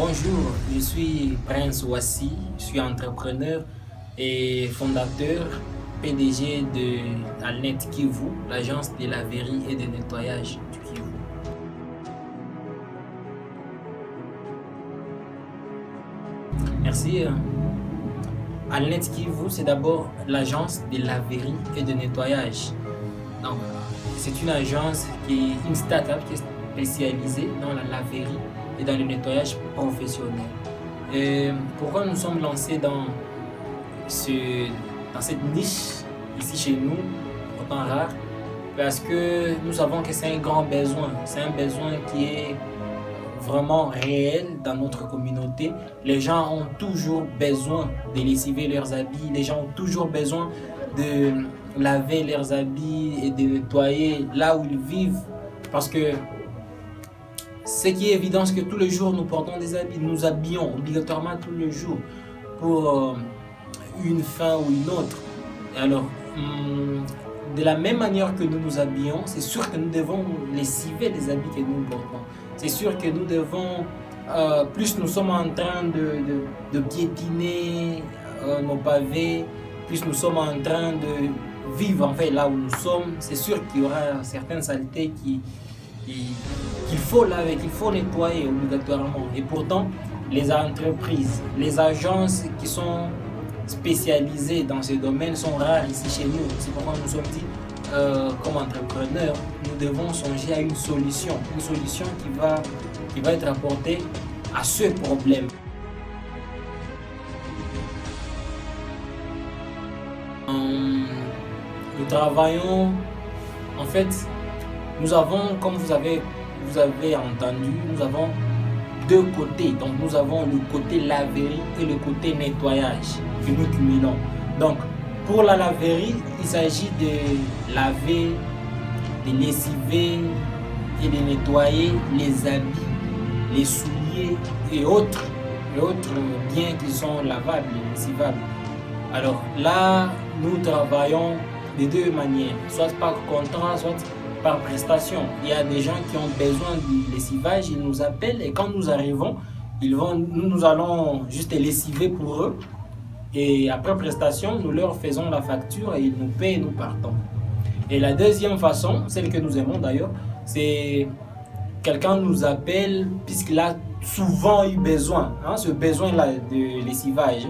Bonjour, je suis Prince Ouassi, je suis entrepreneur et fondateur PDG de Alnet Kivu, l'agence de laverie et de nettoyage du Kivu. Merci. Alnet Kivu, c'est d'abord l'agence de laverie et de nettoyage. Donc, c'est une agence qui est une start-up qui est spécialisée dans la laverie et dans le nettoyage professionnel. Et pourquoi nous sommes lancés dans cette niche ici chez nous, pourtant rare? Parce que nous savons que c'est un grand besoin. C'est un besoin qui est vraiment réel dans notre communauté. Les gens ont toujours besoin de lessiver leurs habits. Les gens ont toujours besoin de laver leurs habits et de nettoyer là où ils vivent. Parce que ce qui est évident, c'est que tous les jours nous portons des habits. Nous habillons obligatoirement tous les jours pour une fin ou une autre. Alors, de la même manière que nous nous habillons, c'est sûr que nous devons lessiver les habits que nous portons. C'est sûr que nous devons, plus nous sommes en train de piétiner nos pavés, plus nous sommes en train de vivre en fait là où nous sommes, c'est sûr qu'il y aura certaines saletés qu'il faut laver, qu'il faut nettoyer obligatoirement. Et pourtant, les entreprises, les agences qui sont spécialisées dans ce domaine sont rares ici chez nous. C'est pourquoi nous sommes dit, comme entrepreneurs, nous devons songer à une solution qui va être apportée à ce problème. Nous travaillons, en fait, nous avons, comme vous avez entendu, nous avons deux côtés. Donc nous avons le côté laverie et le côté nettoyage que nous cumulons. Donc pour la laverie, il s'agit de laver, de lessiver et de nettoyer les habits, les souliers et autres biens qui sont lavables et lessivables. Alors là, nous travaillons de deux manières, soit par contrat, soit par prestation. Il y a des gens qui ont besoin du lessivage, ils nous appellent et quand nous arrivons, nous allons juste lessiver pour eux. Et après prestation, nous leur faisons la facture et ils nous payent et nous partons. Et la deuxième façon, celle que nous aimons d'ailleurs, c'est quelqu'un nous appelle puisqu'il a souvent eu besoin, ce besoin-là de lessivage.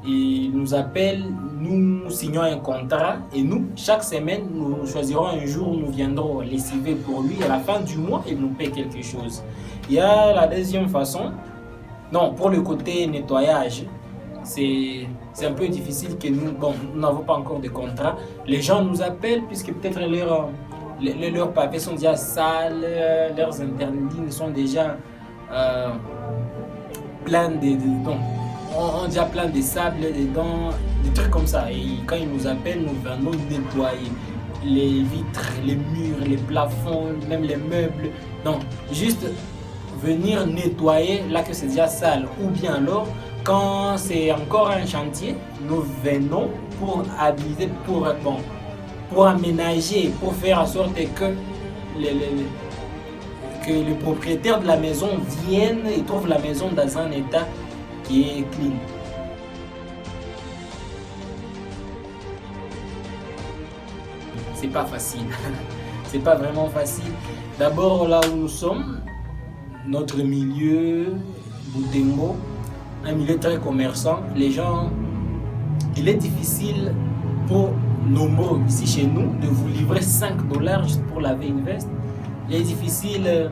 Il nous appelle, nous signons un contrat et nous, chaque semaine, nous choisirons un jour où nous viendrons lessiver pour lui. À la fin du mois, il nous paie quelque chose. Il y a la deuxième façon, non, pour le côté nettoyage, c'est un peu difficile que nous n'avons pas encore de contrat. Les gens nous appellent puisque peut-être leurs papiers sont déjà sales, leurs interdits sont déjà pleins on déjà plein de sable dedans, des trucs comme ça. Et quand ils nous appellent, nous venons nettoyer les vitres, les murs, les plafonds, même les meubles. Donc, juste venir nettoyer là que c'est déjà sale. Ou bien alors, quand c'est encore un chantier, nous venons pour habiter, pour aménager, pour faire en sorte que le propriétaire de la maison vienne et trouve la maison dans un état qui est clean. C'est pas facile. C'est pas vraiment facile. D'abord, là où nous sommes, notre milieu, Butembo, un milieu très commerçant, les gens, il est difficile pour nombreux ici chez nous de vous livrer $5 juste pour laver une veste. Il est difficile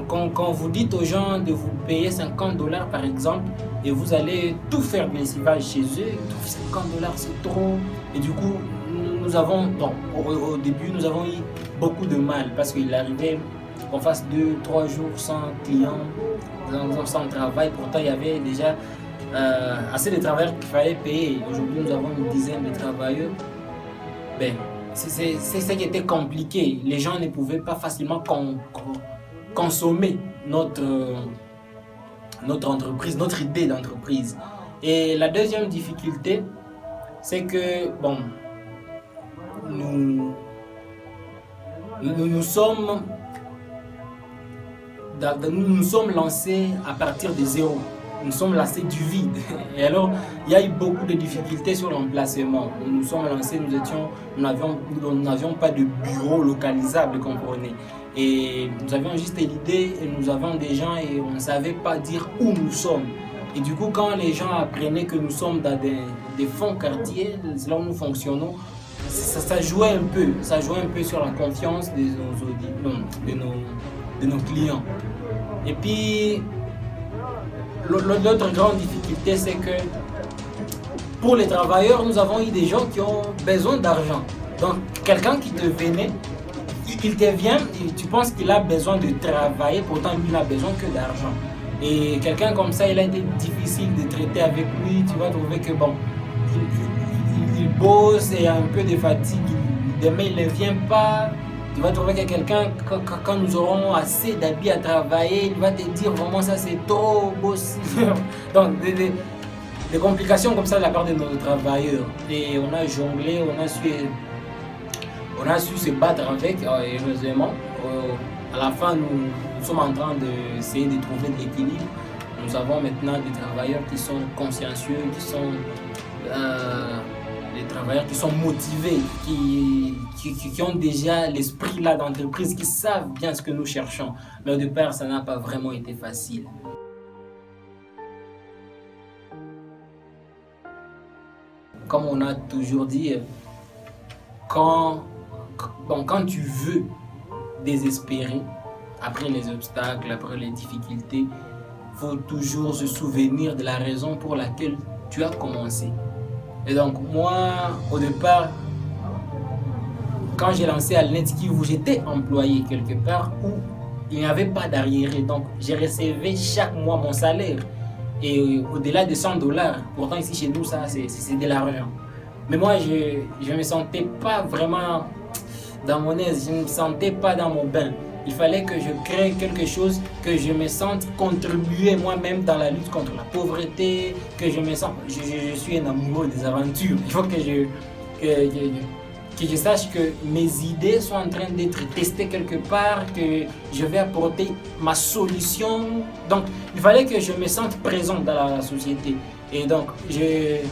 quand vous dites aux gens de vous payer $50 par exemple et vous allez tout faire de lessivage chez eux, ils trouvent $50 c'est trop. Et du coup, au début, nous avons eu beaucoup de mal parce qu'il arrivait qu'on fasse 2-3 jours sans clients, sans travail. Pourtant, il y avait déjà assez de travailleurs qu'il fallait payer. Aujourd'hui, nous avons une dizaine de travailleurs. C'est ce qui était compliqué. Les gens ne pouvaient pas facilement consommer notre entreprise, notre idée d'entreprise. Et la deuxième difficulté, c'est que nous sommes nous nous sommes lancés à partir de zéro. Nous sommes lancés du vide. Et alors, il y a eu beaucoup de difficultés sur l'emplacement. Nous nous sommes lancés, nous n'avions pas de bureau localisable, comprenez. Et nous avions juste l'idée, et nous avions des gens et on ne savait pas dire où nous sommes. Et du coup, quand les gens apprenaient que nous sommes dans des fonds quartiers, là où nous fonctionnons, ça jouait un peu. Ça jouait un peu sur la confiance de nos clients. Et puis, l'autre grande difficulté, c'est que pour les travailleurs, nous avons eu des gens qui ont besoin d'argent. Donc, quelqu'un qui te venait, il te vient, et tu penses qu'il a besoin de travailler, pourtant lui n'a besoin que d'argent. Et quelqu'un comme ça, il a été difficile de traiter avec lui. Tu vas trouver que bon, il bosse et a un peu de fatigue. Demain, il ne vient pas. Tu vas trouver que quelqu'un, quand nous aurons assez d'habits à travailler, il va te dire vraiment ça c'est trop beau. Donc, des complications comme ça de la part de nos travailleurs. Et on a jonglé, on a su se battre avec, heureusement. À la fin, nous sommes en train d'essayer de trouver de l'équilibre. Nous avons maintenant des travailleurs qui sont consciencieux, qui sont des travailleurs qui sont motivés, qui ont déjà l'esprit là d'entreprise, qui savent bien ce que nous cherchons. Mais au départ, ça n'a pas vraiment été facile. Comme on a toujours dit, quand tu veux désespérer, après les obstacles, après les difficultés, il faut toujours se souvenir de la raison pour laquelle tu as commencé. Et donc moi, au départ, quand j'ai lancé Alnet Kivu, j'étais employé quelque part où il n'y avait pas d'arriéré. Donc j'ai recevé chaque mois mon salaire. Et au-delà de $100, pourtant ici chez nous, ça c'est de l'argent. Mais moi, je ne me sentais pas vraiment dans mon aise, je ne me sentais pas dans mon bain. Il fallait que je crée quelque chose, que je me sente contribuer moi-même dans la lutte contre la pauvreté, que je me sente... Je suis un amoureux des aventures. Il faut que je sache que mes idées sont en train d'être testées quelque part, que je vais apporter ma solution. Donc, il fallait que je me sente présent dans la société. Et donc, j'étais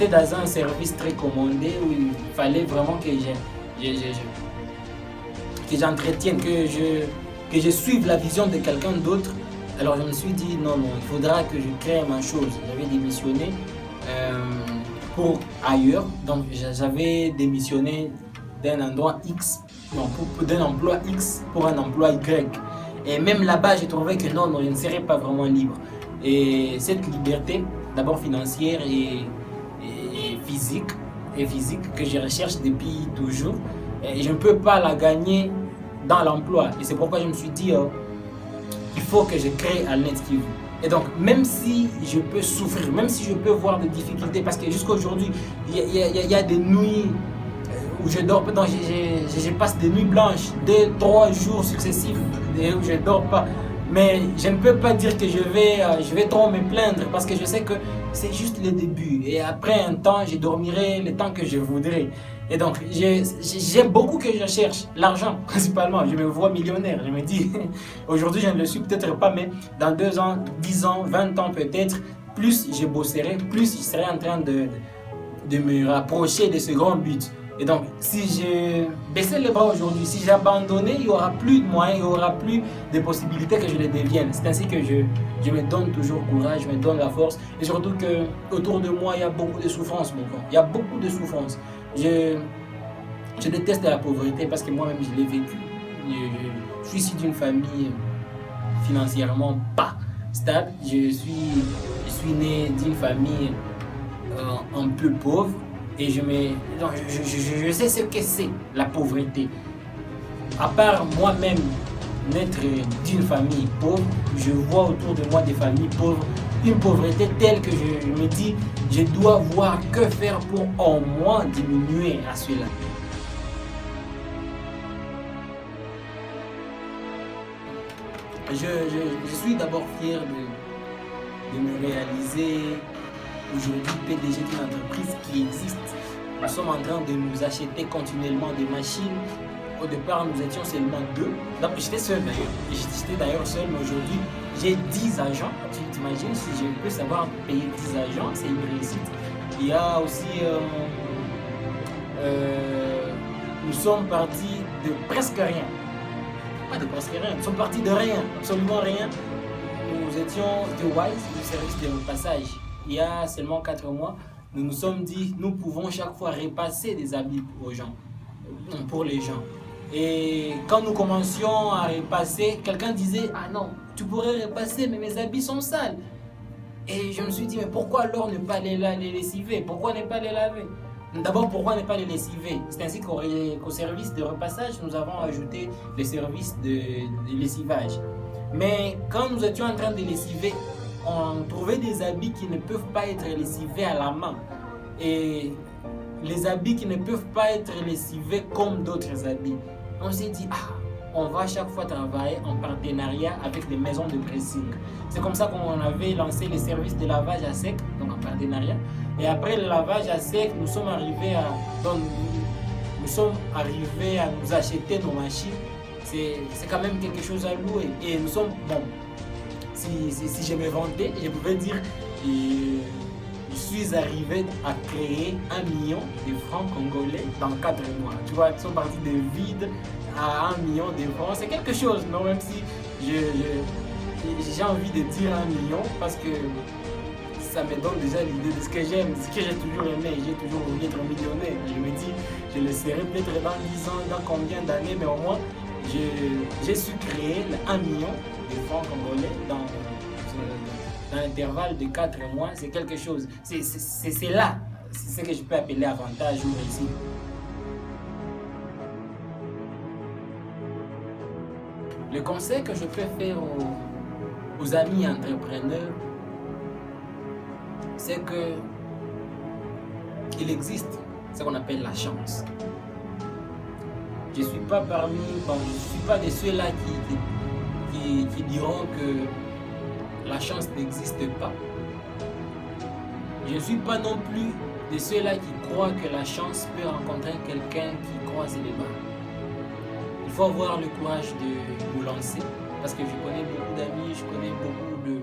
dans un service très commandé où il fallait vraiment que j'entretienne, que je suive la vision de quelqu'un d'autre. Alors je me suis dit non, il faudra que je crée ma chose. J'avais démissionné pour ailleurs, donc j'avais démissionné d'un endroit X, d'un emploi X pour un emploi Y. Et même là-bas, j'ai trouvé que non, je ne serais pas vraiment libre. Et cette liberté, d'abord financière et physique que je recherche depuis toujours, et je ne peux pas la gagner dans l'emploi. Et c'est pourquoi je me suis dit il faut que je crée Alnet Kivu. Et donc même si je peux souffrir, même si je peux voir des difficultés, parce que jusqu'à aujourd'hui il y a des nuits où je dors, donc je passe des nuits blanches, 2-3 jours successifs où je ne dors pas. Mais je ne peux pas dire que je vais trop me plaindre, parce que je sais que c'est juste le début. Et après un temps, je dormirai le temps que je voudrais. Et donc, j'ai beaucoup que je cherche. L'argent, principalement. Je me vois millionnaire. Je me dis, aujourd'hui, je ne le suis peut-être pas, mais dans 2 ans, 10 ans, 20 ans peut-être, plus je bosserai, plus je serai en train de me rapprocher de ce grand but. Et donc, si je baissais les bras aujourd'hui, si j'abandonnais, il n'y aura plus de moyens, il n'y aura plus de possibilités que je le devienne. C'est ainsi que je me donne toujours courage, je me donne la force. Et surtout qu'autour de moi, il y a beaucoup de souffrance, mon frère. Il y a beaucoup de souffrance. Je déteste la pauvreté parce que moi-même, je l'ai vécu. Je suis issu d'une famille financièrement pas stable. Je suis né d'une famille un peu pauvre. Et je sais ce que c'est la pauvreté. À part moi-même naître d'une famille pauvre, je vois autour de moi des familles pauvres, une pauvreté telle que je me dis, je dois voir que faire pour au moins diminuer à cela. Je suis d'abord fier de me réaliser aujourd'hui PDG d'une entreprise qui existe. Nous sommes en train de nous acheter continuellement des machines Au départ, nous étions seulement 2. J'étais seul d'ailleurs. J'étais d'ailleurs seul, mais aujourd'hui, j'ai 10 agents. Tu t'imagines, si je peux savoir payer 10 agents, c'est une réussite. Il y a aussi... nous sommes partis de presque rien. Pas de presque rien, nous sommes partis de rien, absolument rien. Nous étions de Wise, du service de repassage. Il y a seulement 4 mois, nous nous sommes dit, nous pouvons chaque fois repasser des habits aux gens, pour les gens. Et quand nous commencions à repasser, quelqu'un disait, ah non, tu pourrais repasser, mais mes habits sont sales. Et je me suis dit, mais pourquoi alors ne pas les lessiver? Pourquoi ne pas les laver? D'abord, pourquoi ne pas les lessiver? C'est ainsi qu'au service de repassage, nous avons ajouté les services de lessivage. Mais quand nous étions en train de lessiver, on trouvait des habits qui ne peuvent pas être lessivés à la main. Et les habits qui ne peuvent pas être lessivés comme d'autres habits. On s'est dit, ah, on va chaque fois travailler en partenariat avec des maisons de pressing. C'est comme ça qu'on avait lancé les services de lavage à sec, donc en partenariat. Et après le lavage à sec, nous sommes arrivés à nous acheter nos machines. C'est quand même quelque chose à louer. Et nous sommes, bon, si je me vantais, je pouvais dire, je suis arrivé à créer 1 million de francs congolais dans 4 mois. Tu vois, ils sont partis de vide à 1 million de francs. C'est quelque chose, non? Même si j'ai envie de dire 1 million parce que ça me donne déjà l'idée de ce que j'aime, ce que j'ai toujours aimé. J'ai toujours voulu être millionnaire. Je me dis, je le serai peut-être dans 10 ans, dans combien d'années, mais au moins, j'ai su créer 1 million de francs congolais dans l'intervalle de 4 mois. C'est quelque chose. C'est là, c'est ce que je peux appeler avantage ou réussite. Le conseil que je peux faire aux amis entrepreneurs, c'est que il existe ce qu'on appelle la chance. Je suis pas de ceux-là qui diront que la chance n'existe pas. Je ne suis pas non plus de ceux-là qui croient que la chance peut rencontrer quelqu'un qui croise les bras. Il faut avoir le courage de vous lancer, parce que je connais beaucoup d'amis, je connais beaucoup de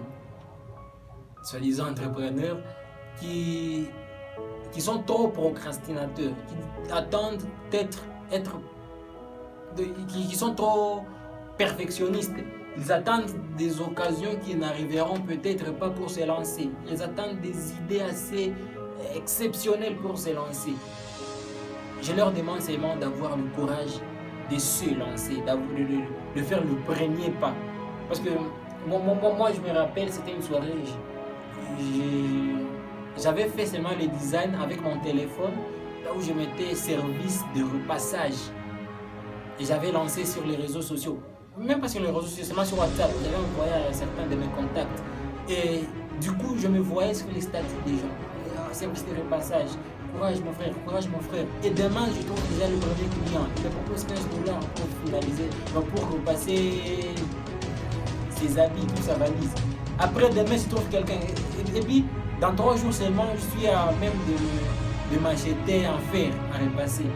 soi-disant entrepreneurs qui sont trop procrastinateurs, qui attendent qui sont trop perfectionnistes. Ils attendent des occasions qui n'arriveront peut-être pas pour se lancer. Ils attendent des idées assez exceptionnelles pour se lancer. Je leur demande seulement d'avoir le courage de se lancer, de faire le premier pas. Parce que moi je me rappelle, c'était une soirée, j'avais fait seulement le design avec mon téléphone, là où je mettais service de repassage. Et j'avais lancé sur les réseaux sociaux. Même pas sur les réseaux sociaux, seulement sur WhatsApp. J'avais envoyé à certains de mes contacts. Et du coup, je me voyais sur les statuts des gens. Service de repassage. Courage mon frère, courage mon frère. Et demain, je trouve déjà le premier client. Il me propose 15 $ pour finaliser, pour repasser ses habits, toute sa valise. Après demain, je trouve quelqu'un. Et puis, dans 3 jours seulement, je suis à même de m'acheter un fer à repasser.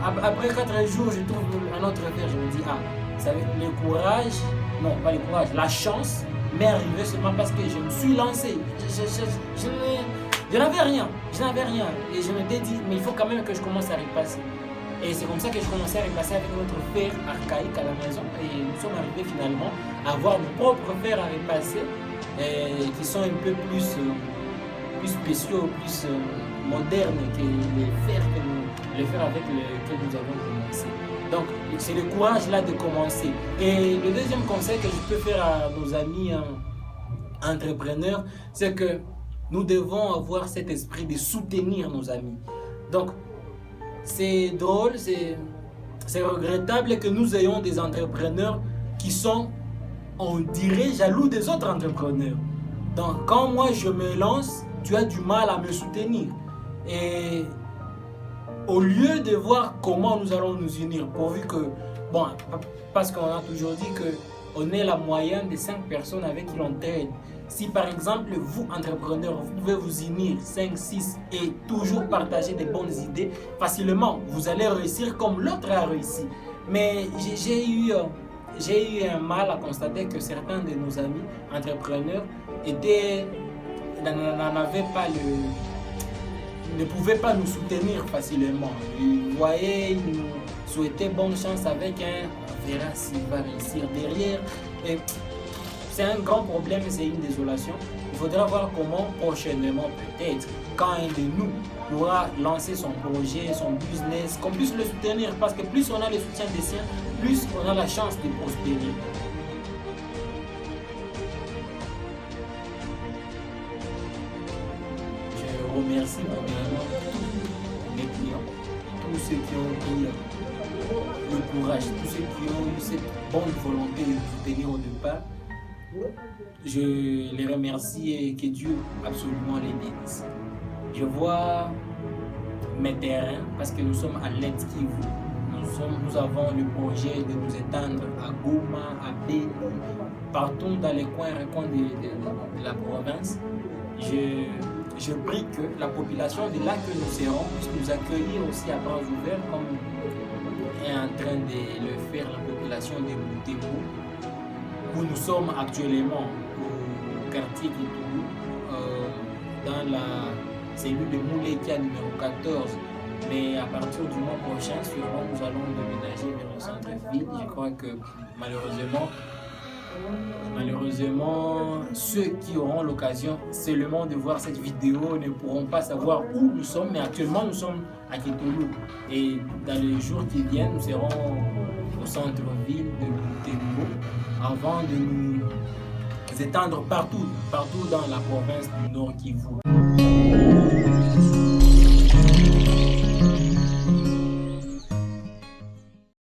Après 4 jours, je trouve un autre fer. Je me dis, ah, ça veut dire le courage, non, pas le courage, la chance m'est arrivée seulement parce que je me suis lancé. Je n'avais rien. Et je me dit, mais il faut quand même que je commence à repasser. Et c'est comme ça que je commençais à repasser avec notre fer archaïque à la maison. Et nous sommes arrivés finalement à avoir nos propres fers à repasser, qui sont un peu plus spéciaux, plus modernes que les fers avec lesquels nous avons commencé. Donc, c'est le courage là de commencer. Et le deuxième conseil que je peux faire à nos amis entrepreneurs, c'est que nous devons avoir cet esprit de soutenir nos amis. Donc, c'est drôle, c'est regrettable que nous ayons des entrepreneurs qui sont, on dirait, jaloux des autres entrepreneurs. Donc, quand moi je me lance, tu as du mal à me soutenir. Et au lieu de voir comment nous allons nous unir, pourvu que, bon, parce qu'on a toujours dit qu'on est la moyenne de 5 personnes avec qui l'on traite. Si par exemple, vous, entrepreneurs, vous pouvez vous unir 5, 6 et toujours partager des bonnes idées, facilement, vous allez réussir comme l'autre a réussi. Mais j'ai eu un mal à constater que certains de nos amis entrepreneurs n'en avaient pas ne pouvaient pas nous soutenir facilement. Ils voyaient, ils nous souhaitaient bonne chance avec on verra s'il va réussir derrière. Et c'est un grand problème et c'est une désolation. Il faudra voir comment prochainement, peut-être, quand un de nous pourra lancer son projet, son business, qu'on puisse le soutenir, parce que plus on a le soutien des siens, plus on a la chance de prospérer. Je remercie premièrement tous mes clients, tous ceux qui ont pris le courage, tous ceux qui ont eu cette bonne volonté de soutenir au départ. Je les remercie et que Dieu absolument les bénisse. Je vois mes terrains parce que nous sommes à l'Est-Kivu. Nous avons le projet de nous étendre à Goma, à Beni, partout dans les coins de la province. Je prie que la population de là que nous serons puisse nous accueillir aussi à bras ouverts comme est en train de le faire la population de Butembo, où nous sommes actuellement au quartier Kitoulou, dans la cellule de Moulekia numéro 14. Mais à partir du mois prochain, sûrement, nous allons déménager vers le centre-ville. Je crois que malheureusement, ceux qui auront l'occasion seulement de voir cette vidéo ne pourront pas savoir où nous sommes. Mais actuellement, nous sommes à Kitoulou. Et dans les jours qui viennent, nous serons au centre-ville de Butembo avant de nous étendre partout dans la province du Nord Kivu.